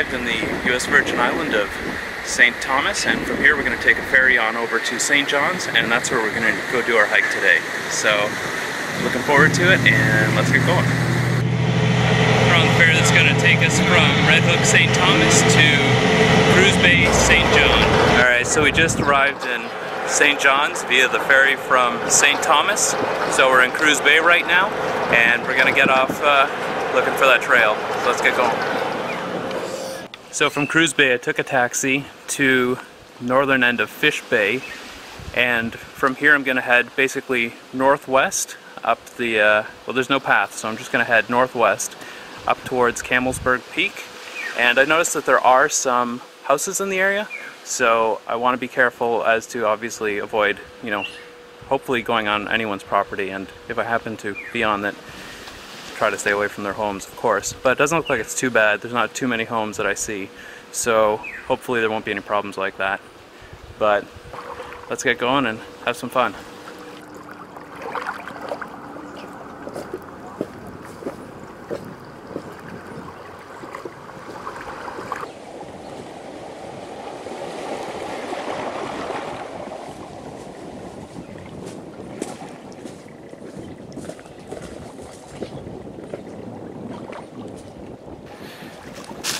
arrived in the U.S. Virgin Island of St. Thomas, and from here we're going to take a ferry on over to St. John's, and that's where we're going to go do our hike today. So, looking forward to it, and let's get going. We're on the ferry that's going to take us from Red Hook, St. Thomas to Cruise Bay, St. John. Alright, so we just arrived in St. John's via the ferry from St. Thomas. So we're in Cruise Bay right now, and we're going to get off looking for that trail. So let's get going. So from Cruise Bay I took a taxi to northern end of Fish Bay, and from here I'm going to head basically northwest up the, well, there's no path, so I'm just going to head northwest up towards Camelberg Peak. And I noticed that there are some houses in the area, so I want to be careful as to obviously avoid, hopefully going on anyone's property, and if I happen to be on it, try to stay away from their homes, of course. But it doesn't look like it's too bad. There's not too many homes that I see, so hopefully there won't be any problems like that. But let's get going and have some fun.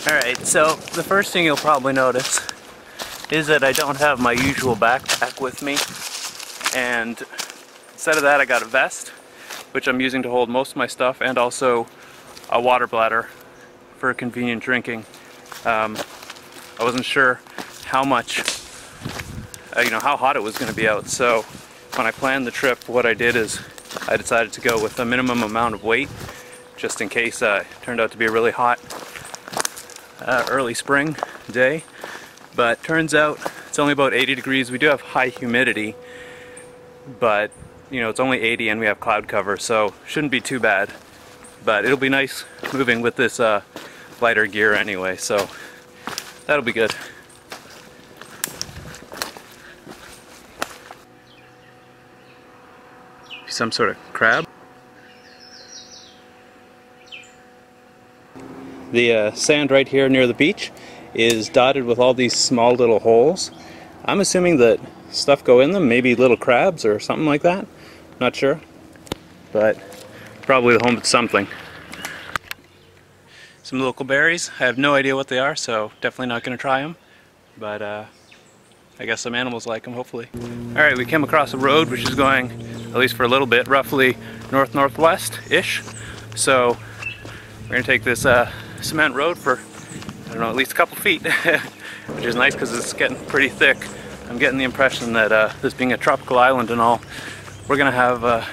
Alright, so the first thing you'll probably notice is that I don't have my usual backpack with me, and instead of that I got a vest, which I'm using to hold most of my stuff, and also a water bladder for convenient drinking. I wasn't sure how much, how hot it was going to be out, so when I planned the trip, what I did is I decided to go with a minimum amount of weight, just in case it turned out to be a really hot early spring day. But turns out it's only about 80 degrees. We do have high humidity, but it's only 80 and we have cloud cover, so shouldn't be too bad. But it'll be nice moving with this lighter gear anyway, so that'll be good. Some sort of crab. The sand right here near the beach is dotted with all these small little holes. I'm assuming that stuff go in them, maybe little crabs or something like that. Not sure, but probably the home to something. Some local berries. I have no idea what they are, so definitely not going to try them. But I guess some animals like them, hopefully. Alright, we came across a road which is going, at least for a little bit, roughly north-northwest-ish. So we're going to take this cement road for, I don't know, at least a couple feet, which is nice because it's getting pretty thick. I'm getting the impression that this being a tropical island and all, we're going to have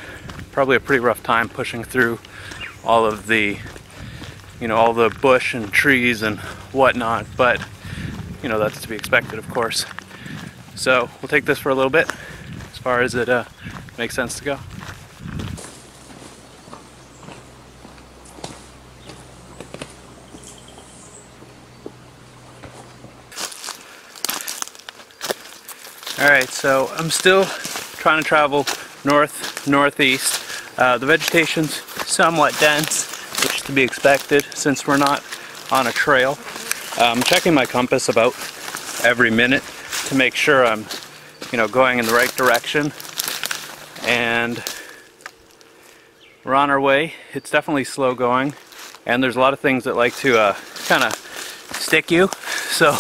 probably a pretty rough time pushing through all of the, all the bush and trees and whatnot, but, that's to be expected, of course. So we'll take this for a little bit, as far as it makes sense to go. Alright, so I'm still trying to travel north-northeast. The vegetation's somewhat dense, which is to be expected since we're not on a trail. I'm checking my compass about every minute to make sure I'm, going in the right direction. And we're on our way. It's definitely slow going, and there's a lot of things that like to kind of stick you, so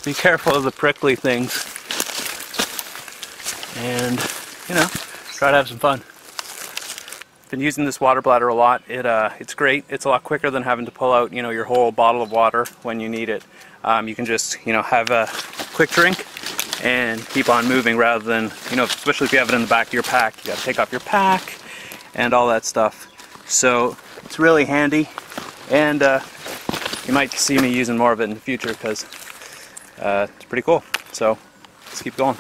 be careful of the prickly things. And, try to have some fun. Been using this water bladder a lot. It's great. It's a lot quicker than having to pull out, your whole bottle of water when you need it. You can just, have a quick drink and keep on moving rather than, especially if you have it in the back of your pack, you got to take off your pack and all that stuff. So it's really handy, and you might see me using more of it in the future because it's pretty cool. So let's keep going.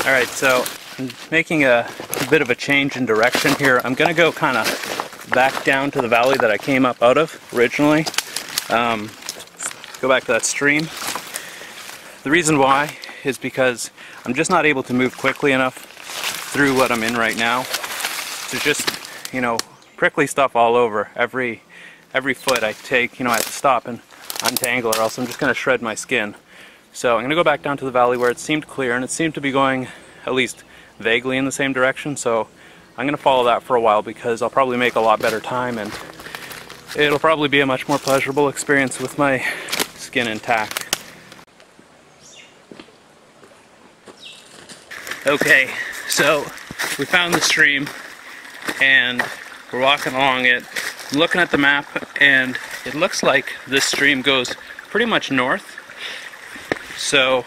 Alright, so I'm making a bit of a change in direction here. I'm going to go kind of back down to the valley that I came up out of originally. Go back to that stream. The reason why is because I'm just not able to move quickly enough through what I'm in right now. There's just, prickly stuff all over. Every foot I take, I have to stop and untangle, or else I'm just going to shred my skin. So I'm going to go back down to the valley where it seemed clear, and it seemed to be going at least vaguely in the same direction, so I'm going to follow that for a while because I'll probably make a lot better time, and it'll probably be a much more pleasurable experience with my skin intact. Okay, so we found the stream and we're walking along it. I'm looking at the map and it looks like this stream goes pretty much north. So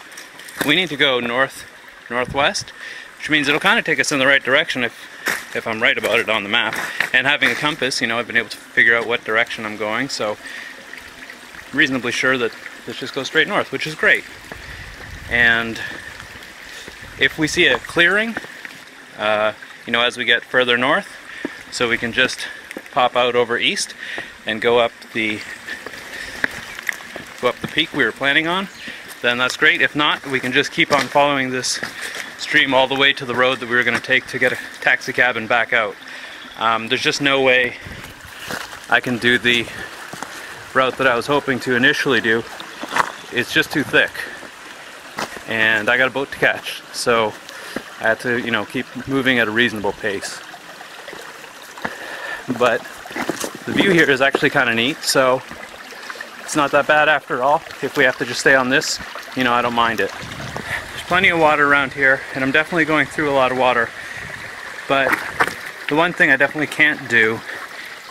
we need to go northwest, which means it'll kind of take us in the right direction if I'm right about it on the map. And having a compass, you know, I've been able to figure out what direction I'm going, so I'm reasonably sure that this just goes straight north, which is great. And if we see a clearing, you know, as we get further north, so we can just pop out over east and go up the peak we were planning on, then that's great. If not, we can just keep on following this stream all the way to the road that we were going to take to get a taxi cab and back out. There's just no way I can do the route that I was hoping to initially do. It's just too thick, and I got a boat to catch, so I had to, you know, keep moving at a reasonable pace. But the view here is actually kind of neat, so it's not that bad after all. If we have to just stay on this, you know, I don't mind it. There's plenty of water around here, and I'm definitely going through a lot of water, but the one thing I definitely can't do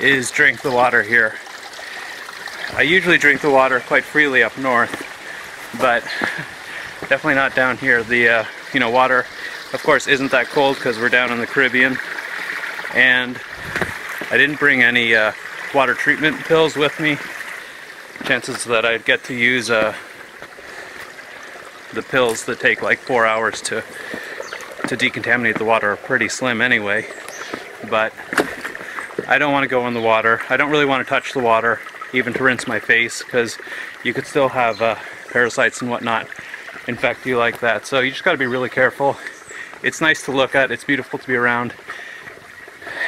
is drink the water here. I usually drink the water quite freely up north, but definitely not down here. The you know, water, of course, isn't that cold because we're down in the Caribbean, and I didn't bring any water treatment pills with me. Chances that I'd get to use the pills that take like 4 hours to decontaminate the water are pretty slim anyway. But I don't want to go in the water. I don't really want to touch the water, even to rinse my face, because you could still have parasites and whatnot infect you like that. So you just got to be really careful. It's nice to look at, it's beautiful to be around,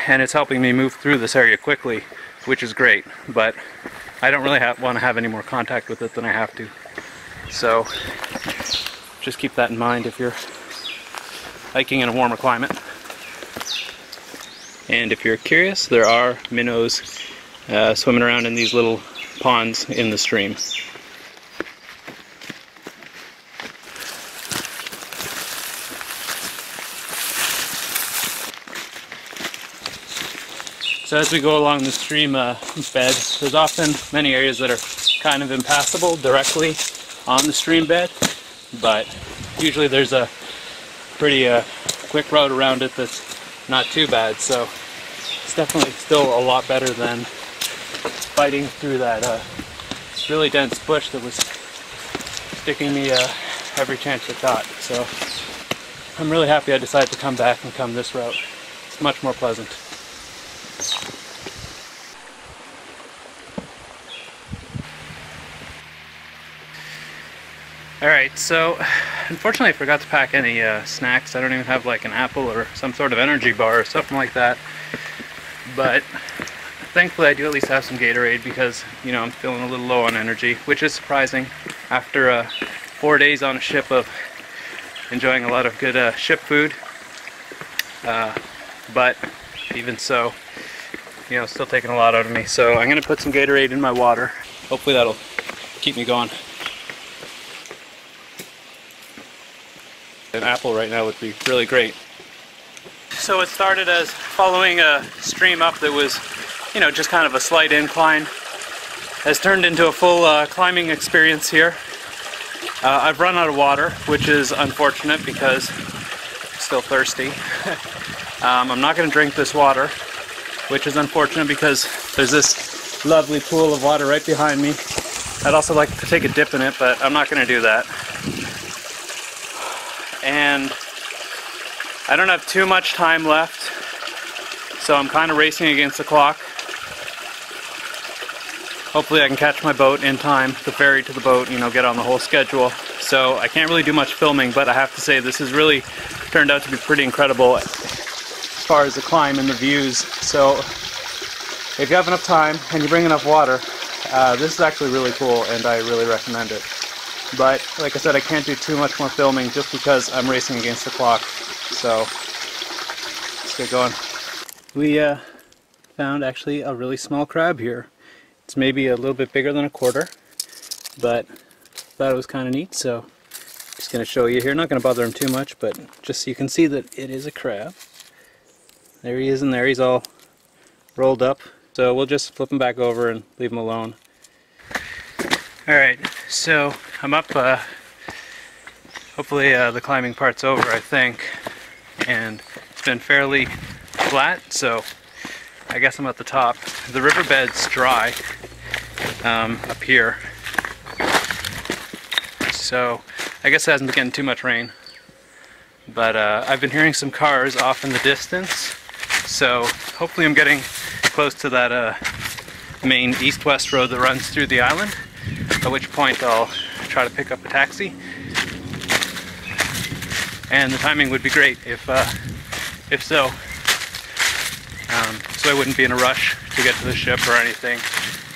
and it's helping me move through this area quickly, which is great, but I don't really want to have any more contact with it than I have to. So just keep that in mind if you're hiking in a warmer climate. And if you're curious, there are minnows swimming around in these little ponds in the stream. So as we go along the stream bed, there's often many areas that are kind of impassable directly on the stream bed, but usually there's a pretty quick route around it that's not too bad. So it's definitely still a lot better than fighting through that really dense bush that was sticking me every chance it got. So I'm really happy I decided to come back and come this route. It's much more pleasant. Alright, so unfortunately I forgot to pack any snacks. I don't even have like an apple or some sort of energy bar or something like that. But thankfully I do at least have some Gatorade because, you know, I'm feeling a little low on energy, which is surprising after 4 days on a ship of enjoying a lot of good ship food. But even so, you know, still taking a lot out of me. So I'm going to put some Gatorade in my water. Hopefully that'll keep me going. An apple right now would be really great. So it started as following a stream up that was, you know, just kind of a slight incline. Has turned into a full climbing experience here. I've run out of water, which is unfortunate because I'm still thirsty. I'm not going to drink this water, which is unfortunate because there's this lovely pool of water right behind me. I'd also like to take a dip in it, but I'm not going to do that. And I don't have too much time left, so I'm kind of racing against the clock. Hopefully I can catch my boat in time, the ferry to the boat, you know, get on the whole schedule. So I can't really do much filming, but I have to say this has really turned out to be pretty incredible as far as the climb and the views. So if you have enough time and you bring enough water, This is actually really cool and I really recommend it. But like I said, I can't do too much more filming just because I'm racing against the clock. So let's get going. We found actually a really small crab here. It's maybe a little bit bigger than a quarter, but thought it was kind of neat, so just going to show you here. Not going to bother him too much, but just so you can see that it is a crab. There he is in there. He's all rolled up. So we'll just flip him back over and leave him alone. Alright, so I'm up, hopefully the climbing part's over, I think, and it's been fairly flat, so I guess I'm at the top. The riverbed's dry up here, so I guess it hasn't been getting too much rain, but I've been hearing some cars off in the distance, so hopefully I'm getting close to that main east-west road that runs through the island, at which point I'll try to pick up a taxi. And the timing would be great if so. So I wouldn't be in a rush to get to the ship or anything.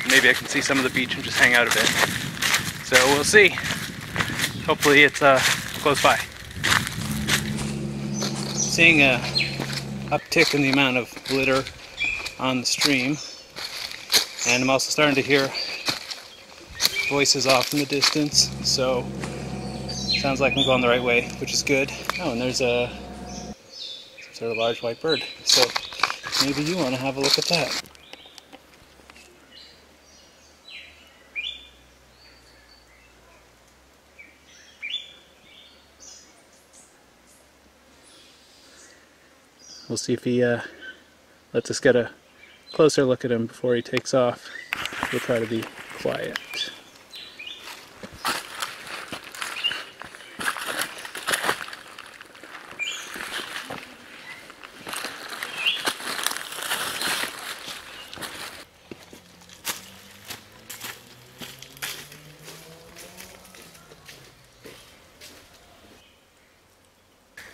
Maybe I can see some of the beach and just hang out a bit. So we'll see. Hopefully it's close by. Seeing a uptick in the amount of litter on the stream, and I'm also starting to hear voices off in the distance, so sounds like I'm going the right way, which is good. Oh, and there's some sort of large white bird, so maybe you want to have a look at that. We'll see if he lets us get a closer look at him before he takes off. We'll try to be quiet.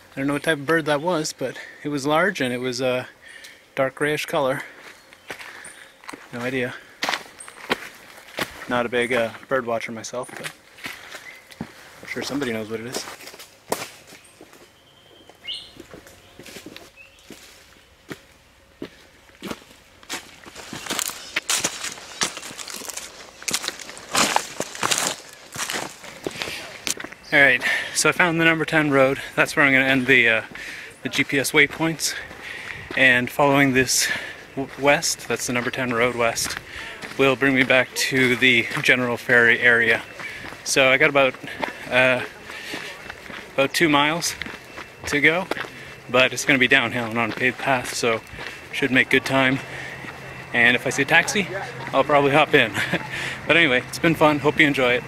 I don't know what type of bird that was, but it was large and it was a dark grayish color. No idea. Not a big bird watcher myself, but I'm sure somebody knows what it is. Alright, so I found the number 10 road. That's where I'm going to end the GPS waypoints. And following this west, that's the number 10 road west, will bring me back to the general ferry area. So I got about 2 miles to go, but it's going to be downhill and on a paved path, so should make good time. And if I see a taxi, I'll probably hop in. But anyway, it's been fun. Hope you enjoy it.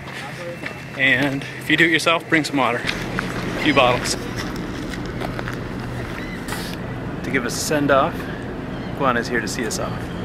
And if you do it yourself, bring some water. A few bottles. To give us a send-off, Guan is here to see us off.